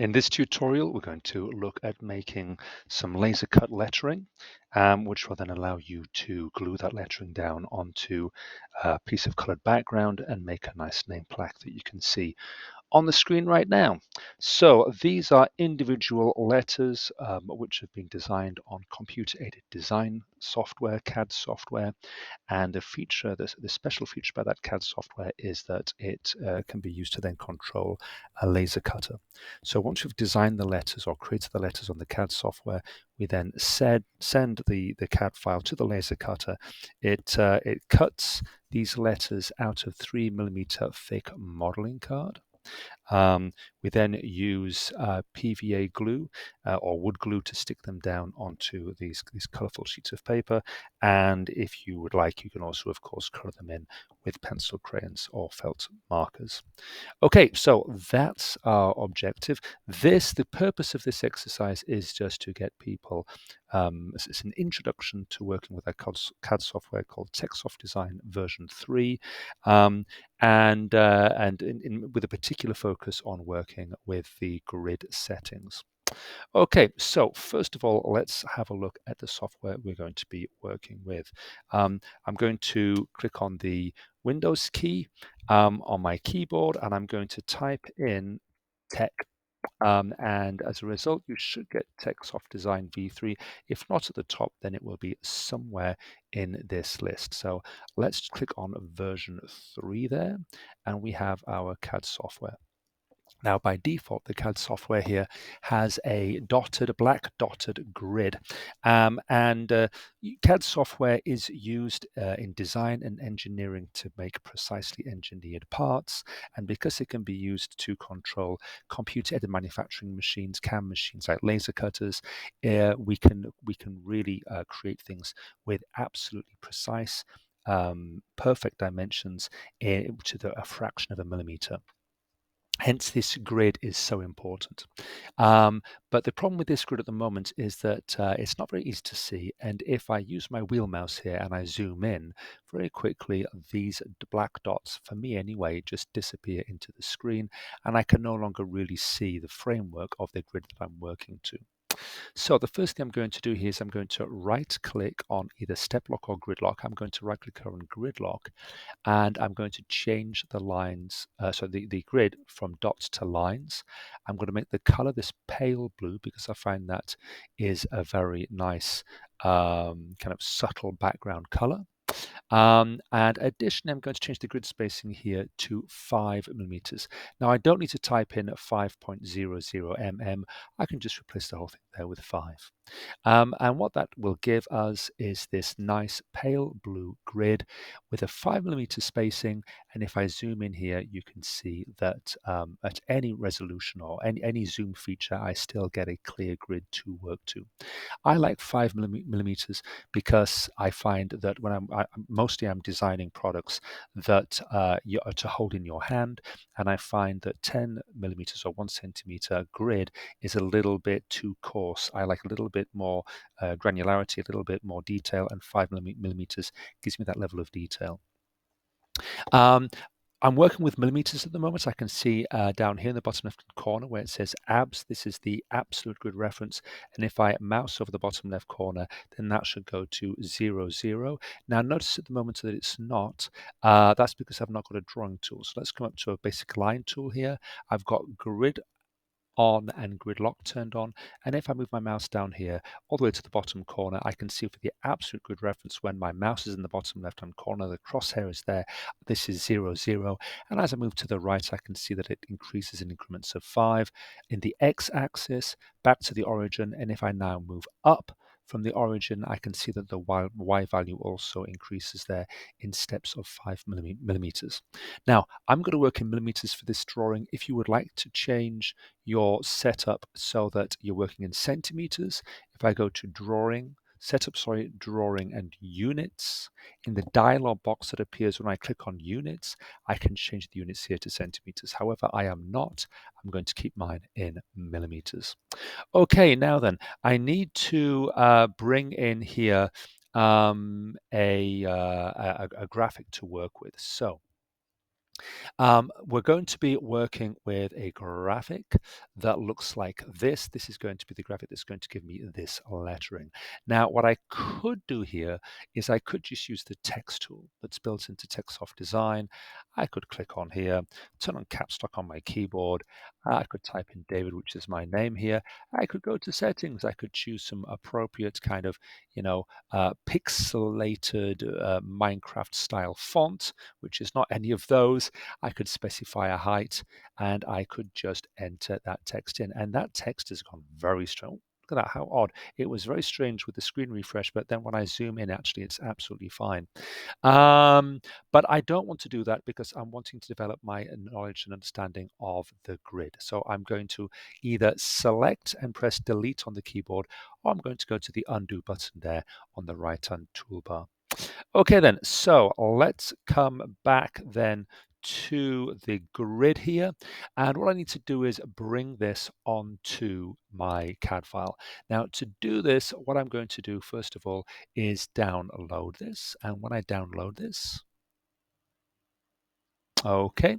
In this tutorial, we're going to look at making some laser cut lettering, which will then allow you to glue that lettering down onto a piece of colored background and make a nice name plaque that you can see on the screen right now. So these are individual letters which have been designed on computer-aided design software, CAD software. And the special feature about that CAD software is that it can be used to then control a laser cutter. So once you've designed the letters or created the letters on the CAD software, we then send the CAD file to the laser cutter. It cuts these letters out of 3mm thick modeling card. We then use PVA glue or wood glue to stick them down onto these colorful sheets of paper. And if you would like, you can also, of course, color them in with pencil crayons or felt markers. Okay, so that's our objective. The purpose of this exercise is just to get people, it's an introduction to working with a CAD software called Techsoft Design version 3, and with a particular focus on working with the grid settings. Okay, so first of all, let's have a look at the software we're going to be working with. I'm going to click on the Windows key on my keyboard, and I'm going to type in Tech. And as a result, you should get Techsoft Design V3. If not at the top, then it will be somewhere in this list. So let's click on version 3 there, and we have our CAD software. Now, by default, the CAD software here has a black dotted grid. CAD software is used in design and engineering to make precisely engineered parts. And because it can be used to control computer-aided manufacturing machines, CAM machines like laser cutters, we can really create things with absolutely precise, perfect dimensions to a fraction of a millimeter. Hence, this grid is so important. But the problem with this grid at the moment is that it's not very easy to see. And if I use my wheel mouse here and I zoom in, very quickly, these black dots, for me anyway, just disappear into the screen. And I can no longer really see the framework of the grid that I'm working to. So the first thing I'm going to do here is I'm going to right click on either step lock or grid lock. I'm going to right click on grid lock, and I'm going to change the lines, the grid from dots to lines. I'm going to make the color this pale blue because I find that is a very nice kind of subtle background color. And additionally, I'm going to change the grid spacing here to 5mm. Now, I don't need to type in 5.00 mm. I can just replace the whole thing there with 5. And what that will give us is this nice pale blue grid with a 5mm spacing. And if I zoom in here, you can see that at any resolution or any zoom feature, I still get a clear grid to work to. I like 5mm because I find that when I'm designing products that you are to hold in your hand, and I find that 10mm or 1cm grid is a little bit too coarse. I like a little bit more granularity, a little bit more detail, and 5mm gives me that level of detail. I'm working with millimeters at the moment. I can see down here in the bottom left corner where it says ABS. This is the absolute grid reference. And if I mouse over the bottom left corner, then that should go to 00. Now notice at the moment that it's not. That's because I've not got a drawing tool. So let's come up to a basic line tool here. I've got grid on and grid lock turned on, and if I move my mouse down here all the way to the bottom corner, I can see for the absolute grid reference when my mouse is in the bottom left hand corner, the crosshair is there, this is 00, and as I move to the right I can see that it increases in increments of 5 in the x-axis back to the origin. And if I now move up from the origin, I can see that the y value also increases there in steps of 5mm. Now, I'm going to work in millimeters for this drawing. If you would like to change your setup so that you're working in centimeters, if I go to drawing, drawing and units, in the dialog box that appears when I click on units, I can change the units here to centimeters. However, I am not. I'm going to keep mine in millimeters. Okay, now then, I need to bring in here a graphic to work with. So We're going to be working with a graphic that looks like this. This is going to be the graphic that's going to give me this lettering. Now, what I could do here is I could just use the text tool that's built into Techsoft Design. I could click on here, turn on caps lock on my keyboard. I could type in David, which is my name here. I could go to settings. I could choose some appropriate kind of, pixelated Minecraft style font, which is not any of those. I could specify a height and I could just enter that text in. And that text has gone very strong. Look at that, how odd. It was very strange with the screen refresh, but then when I zoom in, actually, it's absolutely fine. But I don't want to do that because I'm wanting to develop my knowledge and understanding of the grid. So I'm going to either select and press delete on the keyboard, or I'm going to go to the undo button there on the right-hand toolbar. Okay then, so let's come back then to the grid here. And what I need to do is bring this onto my CAD file. Now to do this, what I'm going to do first of all is download this. And when I download this, okay,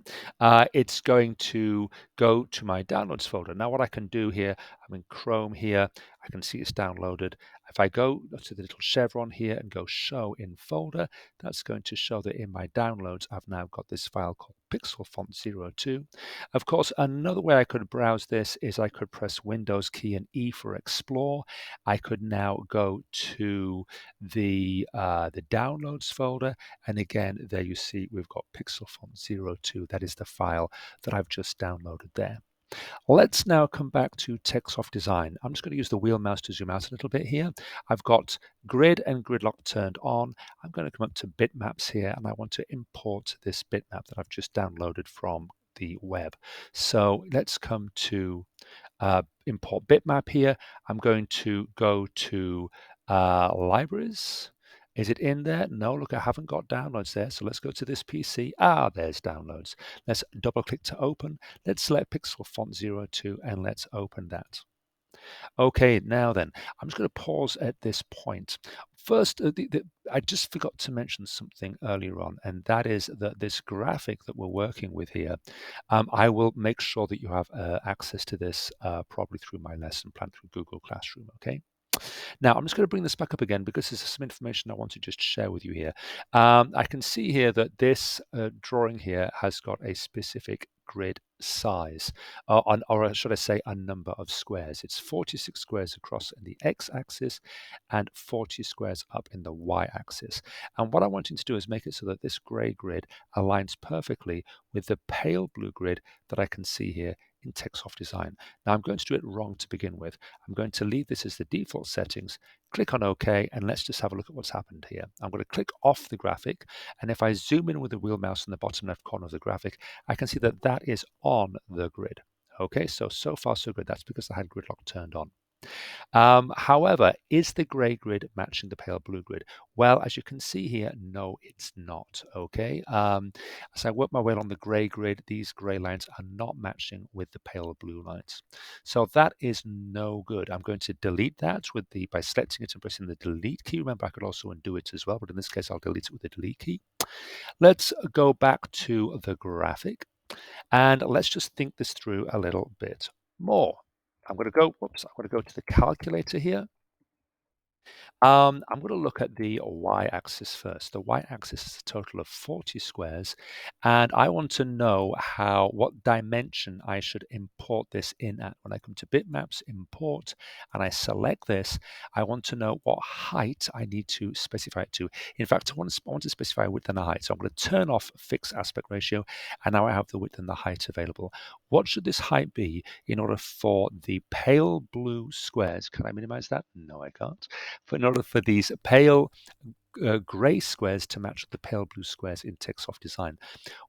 it's going to go to my downloads folder. Now what I can do here, I'm in Chrome here, I can see it's downloaded. If I go to the little chevron here and go show in folder, that's going to show that in my downloads I've now got this file called Pixel Font 02. Of course, another way I could browse this is I could press Windows key and E for explore. I could now go to the downloads folder, and again there you see we've got Pixel Font 02. That is the file that I've just downloaded there. Let's now come back to Techsoft Design. I'm just going to use the wheel mouse to zoom out a little bit here. I've got grid and gridlock turned on. I'm going to come up to bitmaps here, and I want to import this bitmap that I've just downloaded from the web. So let's come to import bitmap here. I'm going to go to libraries. Is it in there? No, look, I haven't got downloads there. So let's go to this PC. There's downloads. Let's double click to open. Let's select Pixel Font 02 and let's open that. Okay, now then, I'm just going to pause at this point. First, I just forgot to mention something earlier on, and that is that this graphic that we're working with here, I will make sure that you have access to this probably through my lesson plan through Google Classroom, okay? Now, I'm just going to bring this back up again because there's some information I want to just share with you here. I can see here that this drawing here has got a specific grid size, or should I say a number of squares. It's 46 squares across in the x-axis and 40 squares up in the y-axis. And what I'm wanting to do is make it so that this gray grid aligns perfectly with the pale blue grid that I can see here in Techsoft Design. Now I'm going to do it wrong to begin with. I'm going to leave this as the default settings, click on OK, and let's just have a look at what's happened here. I'm going to click off the graphic, and if I zoom in with the wheel mouse in the bottom left corner of the graphic, I can see that that is on the grid. Okay, so far so good. That's because I had gridlock turned on. However, is the gray grid matching the pale blue grid? Well, as you can see here, no, it's not. Okay. As I work my way along the gray grid, these gray lines are not matching with the pale blue lines. So that is no good. I'm going to delete that by selecting it and pressing the delete key. Remember, I could also undo it as well, but in this case, I'll delete it with the delete key. Let's go back to the graphic and let's just think this through a little bit more. I'm going to go to the calculator here. I'm going to look at the y-axis first. The y-axis is a total of 40 squares, and I want to know what dimension I should import this in at. When I come to bitmaps, import, and I select this, I want to know what height I need to specify it to. In fact, I want to specify width and a height. So I'm going to turn off fixed aspect ratio, and now I have the width and the height available. What should this height be in order for the pale blue squares? Can I minimize that? No, I can't. In order for these pale gray squares to match the pale blue squares in Techsoft Design.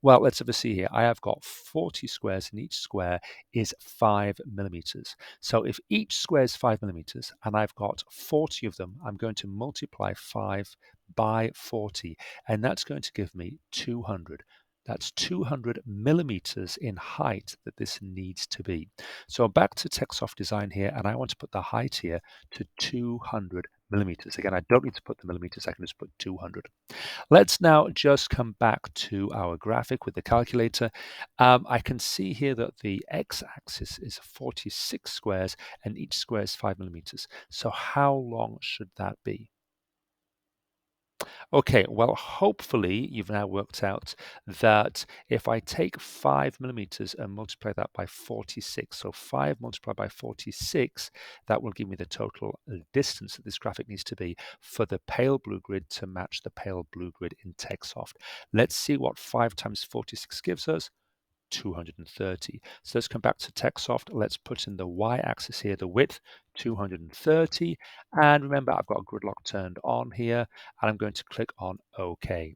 Well, let's have a see here. I have got 40 squares and each square is 5 millimeters. So if each square is 5 millimeters and I've got 40 of them, I'm going to multiply 5 by 40, and that's going to give me 200. That's 200 millimeters in height that this needs to be. So back to Techsoft Design here, and I want to put the height here to 200 millimeters. Again, I don't need to put the millimeters, I can just put 200. Let's now just come back to our graphic with the calculator. I can see here that the x-axis is 46 squares and each square is 5 millimeters. So how long should that be? Okay, well, hopefully you've now worked out that if I take 5 millimeters and multiply that by 46, so 5 multiplied by 46, that will give me the total distance that this graphic needs to be for the pale blue grid to match the pale blue grid in Techsoft. Let's see what 5 times 46 gives us. 230. So let's come back to Techsoft. Let's put in the y-axis here, the width, 230. And remember, I've got a gridlock turned on here, and I'm going to click on OK.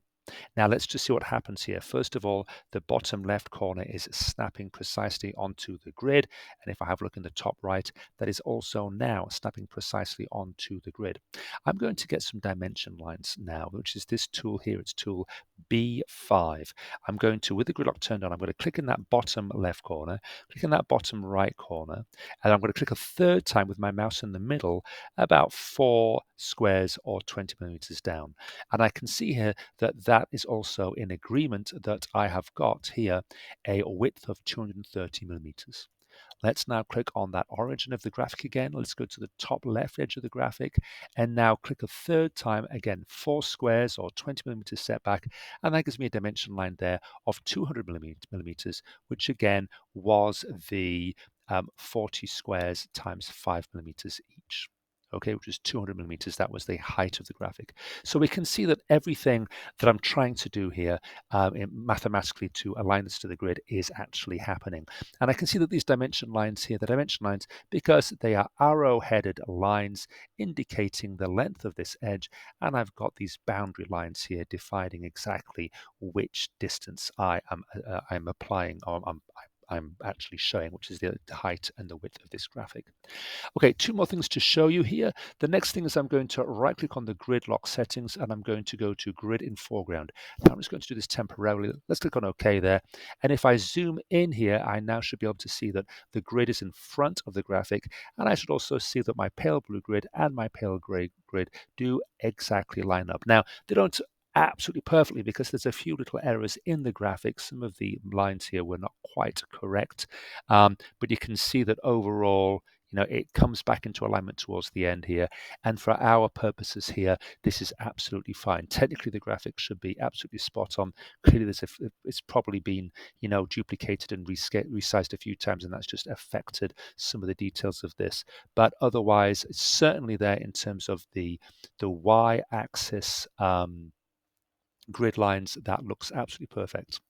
Now let's just see what happens here. First of all, the bottom left corner is snapping precisely onto the grid. And if I have a look in the top right, that is also now snapping precisely onto the grid. I'm going to get some dimension lines now, which is this tool here. It's tool B5. I'm going to, with the gridlock turned on, I'm going to click in that bottom left corner, click in that bottom right corner, and I'm going to click a third time with my mouse in the middle, about 4 squares or 20 millimeters down. And I can see here that that is also in agreement that I have got here a width of 230 millimeters. Let's now click on that origin of the graphic again. Let's go to the top left edge of the graphic and now click a third time, again, 4 squares or 20 millimeters setback, and that gives me a dimension line there of 200 millimeters, which again was the 40 squares times 5 millimeters each. Okay, which is 200 millimeters. That was the height of the graphic. So we can see that everything that I'm trying to do here mathematically to align this to the grid is actually happening. And I can see that these dimension lines here, the dimension lines, because they are arrow-headed lines indicating the length of this edge, and I've got these boundary lines here defining exactly which distance I'm applying, or I'm actually showing, which is the height and the width of this graphic. Okay, 2 more things to show you here. The next thing is I'm going to right click on the grid lock settings and I'm going to go to grid in foreground. Now I'm just going to do this temporarily. Let's click on OK there. And if I zoom in here, I now should be able to see that the grid is in front of the graphic. And I should also see that my pale blue grid and my pale gray grid do exactly line up. Now, they don't absolutely perfectly because there's a few little errors in the graphic. Some of the lines here were not quite correct. But you can see that overall, it comes back into alignment towards the end here. And for our purposes here, this is absolutely fine. Technically, the graphic should be absolutely spot on. Clearly, it's probably been, duplicated and resized a few times, and that's just affected some of the details of this. But otherwise, it's certainly there in terms of the y-axis grid lines. That looks absolutely perfect.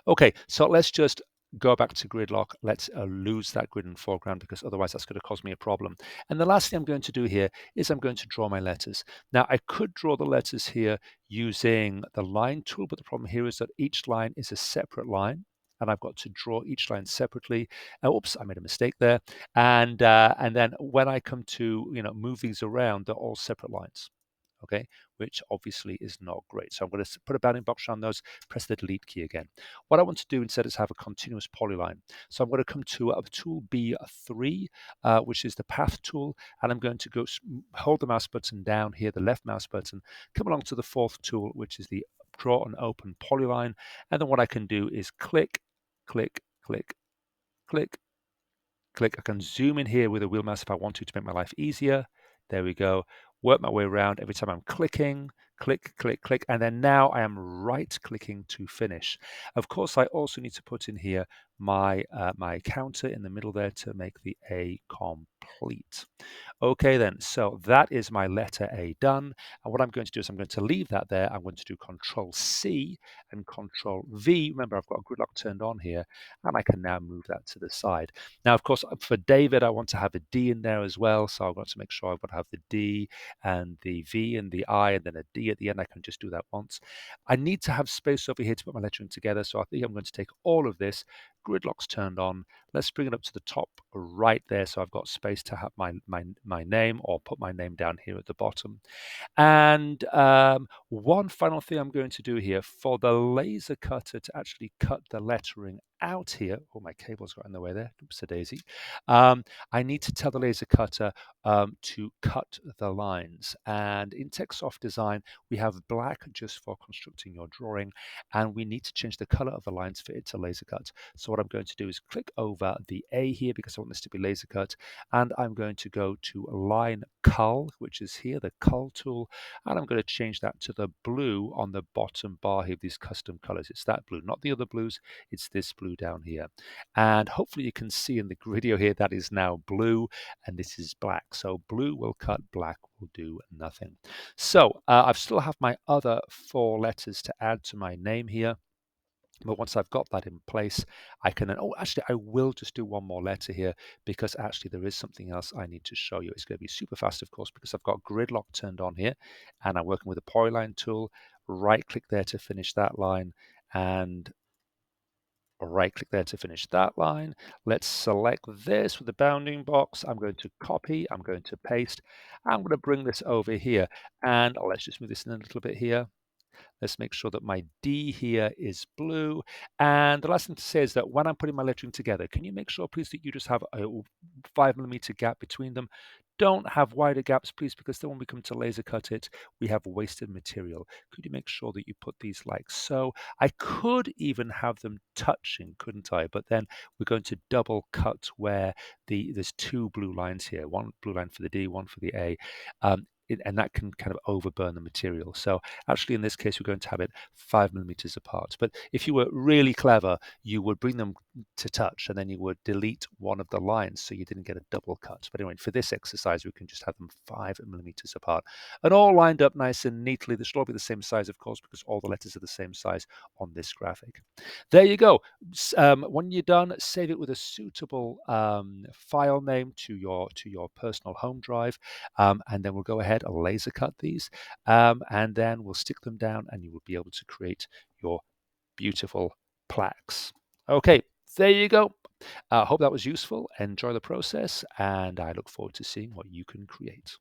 Okay, so let's just go back to gridlock. Let's lose that grid in foreground because otherwise that's going to cause me a problem. And the last thing I'm going to do here is I'm going to draw my letters. Now I could draw the letters here using the line tool, but the problem here is that each line is a separate line. And I've got to draw each line separately. Oops, I made a mistake there. And then when I come to move these around, they're all separate lines. Okay, which obviously is not great. So I'm going to put a bounding box around those, press the delete key again. What I want to do instead is have a continuous polyline. So I'm going to come to tool B3, which is the path tool, and I'm going to go hold the mouse button down here, the left mouse button, come along to the 4th tool, which is the draw and open polyline. And then what I can do is click, click, click, click, click. I can zoom in here with a wheel mouse if I want to make my life easier. There we go. Work my way around. Every time I'm clicking, click, click, click, and then now I am right clicking to finish. Of course, I also need to put in here my counter in the middle there to make the A complete. Okay then, so that is my letter A done. And what I'm going to do is I'm going to leave that there. I'm going to do Control C and Control V. Remember, I've got a gridlock turned on here, and I can now move that to the side. Now, of course, for David, I want to have a D in there as well. So I've got to make sure I've got to have the D and the V and the I and then a D at the end. I can just do that once. I need to have space over here to put my lettering together. So I think I'm going to take all of this, gridlock's turned on. Let's bring it up to the top right there, so I've got space to have my name, or put my name down here at the bottom. And one final thing I'm going to do here, for the laser cutter to actually cut the lettering out here. Oh, my cable's got in the way there. Oops, a daisy. I need to tell the laser cutter to cut the lines. And in Techsoft Design, we have black just for constructing your drawing, and we need to change the color of the lines for it to laser cut. So what I'm going to do is click over the A here, because I want this to be laser cut, and I'm going to go to line cull, which is here, the cull tool, and I'm going to change that to the blue on the bottom bar here, these custom colors. It's that blue, not the other blues, it's this blue down here. And hopefully you can see in the video here that is now blue and this is black. So blue will cut, black will do nothing. So I still have my other 4 letters to add to my name here. But once I've got that in place, I can then, oh, actually, I will just do one more letter here, because actually there is something else I need to show you. It's going to be super fast, of course, because I've got grid lock turned on here, and I'm working with the polyline tool. Right click there to finish that line, and right click there to finish that line. Let's select this with the bounding box. I'm going to copy, I'm going to paste. I'm going to bring this over here, and let's just move this in a little bit here. Let's make sure that my D here is blue. And the last thing to say is that when I'm putting my lettering together, can you make sure, please, that you just have a 5mm gap between them? Don't have wider gaps, please, because then when we come to laser cut it, we have wasted material. Could you make sure that you put these like so? I could even have them touching, couldn't I? But then we're going to double cut where there's 2 blue lines here, one blue line for the D, one for the A. And that can kind of overburn the material. So actually, in this case, we're going to have it 5mm apart. But if you were really clever, you would bring them to touch, and then you would delete one of the lines so you didn't get a double cut. But anyway, for this exercise, we can just have them 5mm apart, and all lined up nice and neatly. They should all be the same size, of course, because all the letters are the same size on this graphic. There you go. When you're done, save it with a suitable file name to your personal home drive, and then we'll go ahead and laser cut these, and then we'll stick them down, and you will be able to create your beautiful plaques. Okay, there you go. I hope that was useful. Enjoy the process, and I look forward to seeing what you can create.